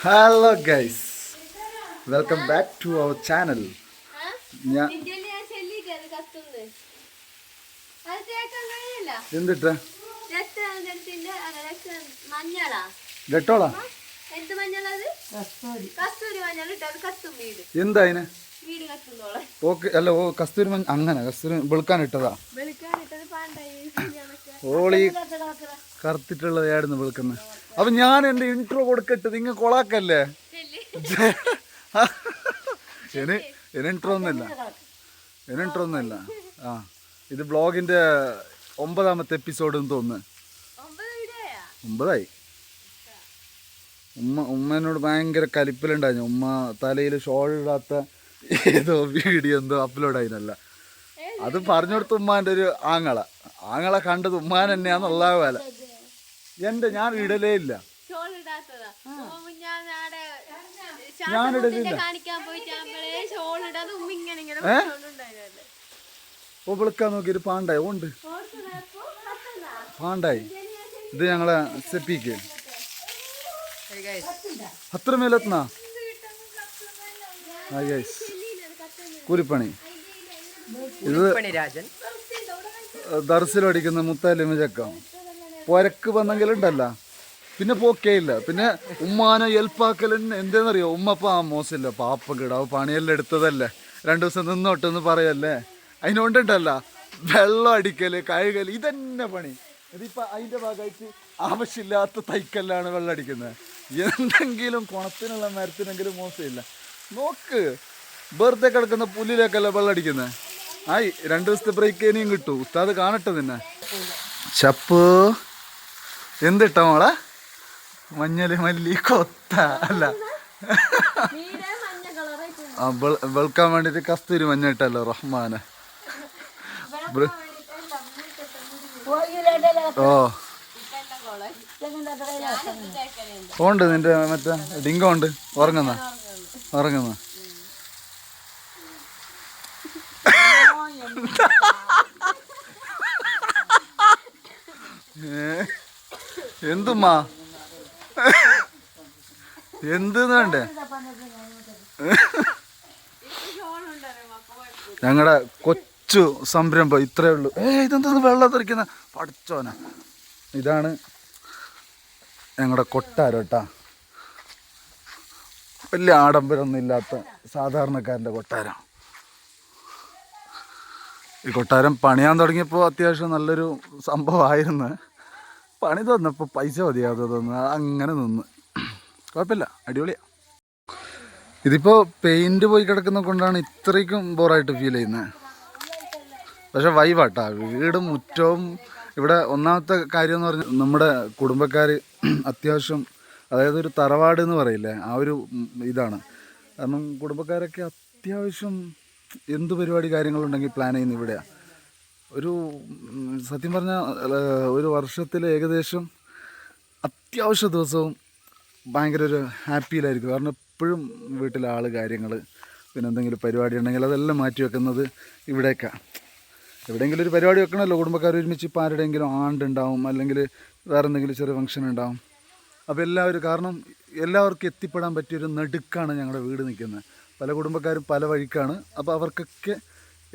Hello guys, welcome back to our channel. ഞാൻ എന്തിട്ടാ ഡെട്ടോളാ എന്താ അതിന്? ഓക്കെ അല്ല, ഓ കസ്തൂരി മഞ്ഞ അങ്ങനെ കസ്തൂരി വെളുക്കാൻ ഇട്ടതാ. ഓളി കറുത്തിട്ടുള്ളത് ഏടുന്ന് വെളുക്കുന്നത്. അപ്പൊ ഞാൻ എന്റെ ഇൻട്രോ കൊടുക്കട്ടെ, നിങ്ങൾ കൊളാക്കല്ലേ? ഇൻട്രോ ഒന്നുമില്ല. ആ, ഇത് ബ്ലോഗിന്റെ 9ാമത്തെ എപ്പിസോഡ് എന്ന് തോന്നുന്നു. 9ആയി. ഉമ്മേനോട് ഭയങ്കര കലിപ്പിലുണ്ടായിരുന്നു. ഉമ്മ തലയിൽ ഷോൾ ഇടാത്ത ഏതോ വീഡിയോ എന്തോ അപ്ലോഡ് ആയിരുന്നല്ല. അത് പറഞ്ഞു കൊടുത്ത ഉമ്മാൻ്റെ ഒരു ആങ്ങള കണ്ടത് ഉമ്മാൻ തന്നെയാന്നുള്ള പോലെ. ഞാൻ ഇടലേ ഇല്ല, ഞാനിടലില്ല. ഓ വിളിക്കാൻ നോക്കിയിട്ട് പാണ്ടായി. ഇത് ഞങ്ങളെ സെപ്പിക്ക് അത്ര മേലെത്തുന്ന കൂലിപ്പണി. ഇത് ദർസിൽ അടിക്കുന്ന മുത്താലിമ ചക്ക പൊരക്ക് വന്നെങ്കിലുണ്ടല്ല, പിന്നെ പോക്കേയില്ല. പിന്നെ ഉമ്മാനെ എൽപ്പാക്കലെന്ന് എന്തേന്നറിയോ? ഉമ്മപ്പ മോശമില്ല, പാപ്പ കിടാവ് പണിയെല്ലാം എടുത്തതല്ലേ, 2 ദിവസം നിന്നോട്ടെന്ന് പറയല്ലേ. അതിനോണ്ടിട്ടല്ല വെള്ളം അടിക്കല്, കഴുകല്, ഇതന്നെ പണി. ഇതിപ്പോൾ അതിൻ്റെ ഭാഗമായിട്ട് ആവശ്യമില്ലാത്ത തൈക്കല്ലാണ് വെള്ളം അടിക്കുന്നത്. എന്തെങ്കിലും കുണത്തിനുള്ള മരത്തിനെങ്കിലും മോശമില്ല. നോക്ക്, വെറുതെ കിടക്കുന്ന പുല്ലിലേക്കല്ല വെള്ളം അടിക്കുന്നത്. 2 ദിവസത്തെ ബ്രേക്ക് ഇനിയും കിട്ടൂ. ഉസ്താദ് കാണട്ടെ നിന്നെ. ചപ്പ് എന്തിട്ട മോളെ? മഞ്ഞള് മല്ലി കൊത്ത അല്ല, വെളുക്കാൻ വേണ്ടിട്ട് കസ്തൂരി മഞ്ഞ ഇട്ടല്ലോ റഹ്മാന്. ഓ ഉണ്ട് നിന്റെ മറ്റേ ഡിങ്ക ഉണ്ട്. ഉറങ്ങുന്ന എന്തുമ്മാ എന്തെന്ന് വേണ്ടേ? ഞങ്ങളുടെ കൊച്ചു സംരംഭം ഇത്രേ ഉള്ളൂ. ഇതെന്താ വെള്ളം തെറിക്കുന്ന പഠിച്ചോന. ഇതാണ് ഞങ്ങളുടെ കൊട്ടാരം കേട്ടാ. വലിയ ആഡംബരമൊന്നും ഇല്ലാത്ത സാധാരണക്കാരൻ്റെ കൊട്ടാരം. ഈ കൊട്ടാരം പണിയാൻ തുടങ്ങിയപ്പോൾ അത്യാവശ്യം നല്ലൊരു സംഭവമായിരുന്നു. പണി തന്നപ്പോൾ പൈസ മതിയാതെ തോന്നുന്നു, അങ്ങനെ നിന്ന്. കുഴപ്പമില്ല, അടിപൊളിയാണ്. ഇതിപ്പോൾ പെയിൻറ്റ് പോയി കിടക്കുന്ന കൊണ്ടാണ് ഇത്രയ്ക്കും ബോറായിട്ട് ഫീൽ ചെയ്യുന്നത്. പക്ഷെ വൈബാട്ടാ, വീടും മുറ്റവും. ഇവിടെ ഒന്നാമത്തെ കാര്യം എന്ന് പറഞ്ഞാൽ നമ്മുടെ കുടുംബക്കാർ അത്യാവശ്യം, അതായത് ഒരു തറവാട് എന്ന് പറയില്ലേ, ആ ഒരു ഇതാണ്. കാരണം കുടുംബക്കാരൊക്കെ അത്യാവശ്യം എന്ത് പരിപാടി കാര്യങ്ങളുണ്ടെങ്കിൽ പ്ലാൻ ചെയ്യുന്ന ഇവിടെയാണ്. ഒരു സത്യം പറഞ്ഞാൽ ഒരു വർഷത്തിൽ ഏകദേശം അത്യാവശ്യ ദിവസവും ഭയങ്കര ഒരു ഹാപ്പിയിലായിരിക്കും. കാരണം എപ്പോഴും വീട്ടിലെ കാര്യങ്ങൾ, പിന്നെ എന്തെങ്കിലും പരിപാടി ഉണ്ടെങ്കിൽ അതെല്ലാം മാറ്റി വെക്കുന്നത് ഇവിടേക്കാണ്. എവിടെയെങ്കിലും ഒരു പരിപാടി വെക്കണമല്ലോ കുടുംബക്കാർ ഒരുമിച്ച്. ഇപ്പോൾ ആരുടെയെങ്കിലും ആണ്ടുണ്ടാവും, അല്ലെങ്കിൽ വേറെ എന്തെങ്കിലും ചെറിയ ഫംഗ്ഷൻ ഉണ്ടാവും. അപ്പോൾ കാരണം എല്ലാവർക്കും എത്തിപ്പെടാൻ പറ്റിയൊരു നടുക്കാണ് ഞങ്ങളുടെ വീട് നിൽക്കുന്നത്. പല കുടുംബക്കാരും പല വഴിക്കാണ്. അപ്പോൾ അവർക്കൊക്കെ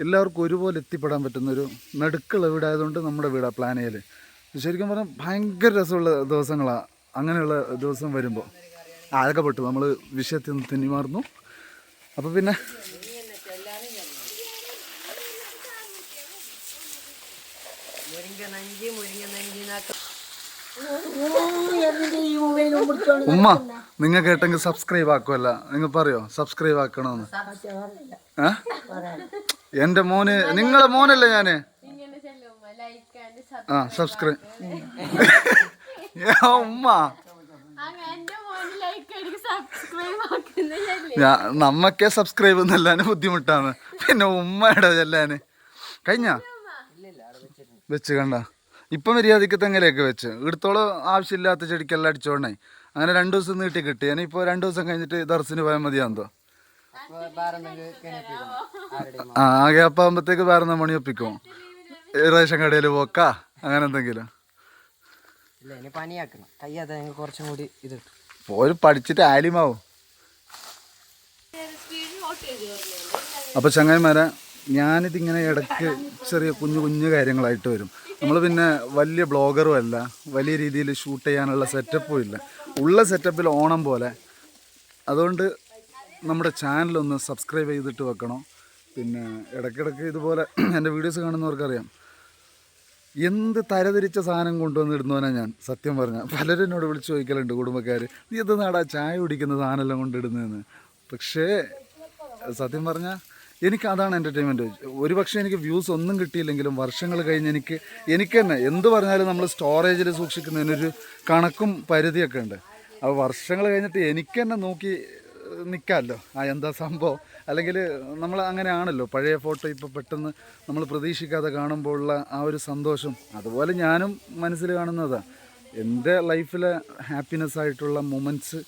എല്ലാവർക്കും ഒരുപോലെ എത്തിപ്പെടാൻ പറ്റുന്നൊരു നടുക്കുള്ള വീടായതുകൊണ്ട് നമ്മുടെ വീടാണ് പ്ലാൻ ചെയ്യൽ. ശരിക്കും പറഞ്ഞാൽ ഭയങ്കര രസമുള്ള ദിവസങ്ങളാണ് അങ്ങനെയുള്ള ദിവസം വരുമ്പോൾ. അതൊക്കെ പെട്ടു, നമ്മൾ വിഷയത്തിൽ നിന്ന് തെന്നിമാറുന്നു. അപ്പോൾ പിന്നെ ഉമ്മ നിങ്ങൾ കേട്ടെങ്കിൽ സബ്സ്ക്രൈബ് ആക്കുമല്ല, നിങ്ങൾ പറയോ സബ്സ്ക്രൈബ് ആക്കണമെന്ന്? എൻ്റെ മോന്, നിങ്ങളെ മോനല്ലേ ഞാന്. സബ്സ്ക്രൈബ് ഉമ്മ. നമ്മക്കേ സബ്സ്ക്രൈബ് എന്നല്ലാന് ബുദ്ധിമുട്ടാണ്, പിന്നെ ഉമ്മയുടെ ചെല്ലാന് കഴിഞ്ഞ വെച്ച് കണ്ട. ഇപ്പം മര്യാദയ്ക്ക് തെങ്ങനെയൊക്കെ വെച്ച് എടുത്തോളം ആവശ്യമില്ലാത്ത ചെടിക്കെല്ലാം അടിച്ചോണ്ടേ അങ്ങനെ 2 ദിവസം നീട്ടി കിട്ടി. ഞാനിപ്പോൾ 2 ദിവസം കഴിഞ്ഞിട്ട് ദർശന് പോയാൽ മതിയാന്തോ. ആകെ അപ്പം ആകുമ്പോഴത്തേക്ക് വേറെ മണി ഒപ്പിക്കും. റേഷൻ കടയിൽ പോക്കാ അങ്ങനെ എന്തെങ്കിലും. പോയി പഠിച്ചിട്ട് ആലിമാവും. അപ്പോൾ ചങ്ങായിമാരെ, ഞാനിതിങ്ങനെ ഇടയ്ക്ക് ചെറിയ കുഞ്ഞു കുഞ്ഞു കാര്യങ്ങളായിട്ട് വരും. നമ്മൾ പിന്നെ വലിയ ബ്ലോഗറും അല്ല, വലിയ രീതിയിൽ ഷൂട്ട് ചെയ്യാനുള്ള സെറ്റപ്പും ഇല്ല. ഉള്ള സെറ്റപ്പിൽ ഓണം പോലെ. അതുകൊണ്ട് നമ്മുടെ ചാനലൊന്ന് സബ്സ്ക്രൈബ് ചെയ്തിട്ട് വെക്കണം. പിന്നെ ഇടയ്ക്കിടയ്ക്ക് ഇതുപോലെ എൻ്റെ വീഡിയോസ് കാണുന്നവർക്കറിയാം, എന്ത് തരതിരിച്ച സാധനം കൊണ്ടുവന്നിടുന്നവനാണ് ഞാൻ. സത്യം പറഞ്ഞാൽ പലരും എന്നോട് വിളിച്ച് ചോദിക്കലുണ്ട്, കുടുംബക്കാർ, നീ എന്ത് നാടാ ചായ കുടിക്കുന്ന സാധനമെല്ലാം കൊണ്ടിടുന്നതെന്ന്. പക്ഷേ സത്യം പറഞ്ഞാൽ എനിക്ക് അതാണ് എൻ്റർടൈൻമെൻറ്റ്. ഒരു പക്ഷേ എനിക്ക് വ്യൂസ് ഒന്നും കിട്ടിയില്ലെങ്കിലും വർഷങ്ങൾ കഴിഞ്ഞ് എനിക്ക് തന്നെ എന്ത് പറഞ്ഞാലും നമ്മൾ സ്റ്റോറേജിൽ സൂക്ഷിക്കുന്നതിനൊരു കണക്കും പരിധിയൊക്കെ ഉണ്ട്. അപ്പോൾ വർഷങ്ങൾ കഴിഞ്ഞിട്ട് എനിക്ക് തന്നെ നോക്കി നിൽക്കാമല്ലോ എന്താ സംഭവം. അല്ലെങ്കിൽ നമ്മൾ അങ്ങനെ ആണല്ലോ, പഴയ ഫോട്ടോ ഇപ്പോൾ പെട്ടെന്ന് നമ്മൾ പ്രതീക്ഷിക്കാതെ കാണുമ്പോഴുള്ള ആ ഒരു സന്തോഷം, അതുപോലെ ഞാനും മനസ്സിൽ കാണുന്നതാണ്. എൻ്റെ ലൈഫിലെ ഹാപ്പിനെസ് ആയിട്ടുള്ള മൊമെൻറ്റ്സ്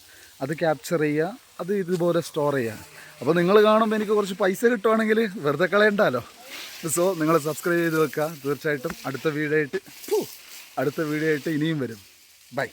അത് ക്യാപ്ചർ ചെയ്യുക, അത് ഇതുപോലെ സ്റ്റോർ ചെയ്യുക. അപ്പോൾ നിങ്ങൾ കാണുമ്പോൾ എനിക്ക് കുറച്ച് പൈസ കിട്ടുവാണെങ്കിൽ വെറുതെ കളയണ്ടല്ലോ. സോ നിങ്ങൾ സബ്സ്ക്രൈബ് ചെയ്ത് വെക്കുക. തീർച്ചയായിട്ടും അടുത്ത വീഡിയോ ആയിട്ട് ഇനിയും വരും. ബൈ.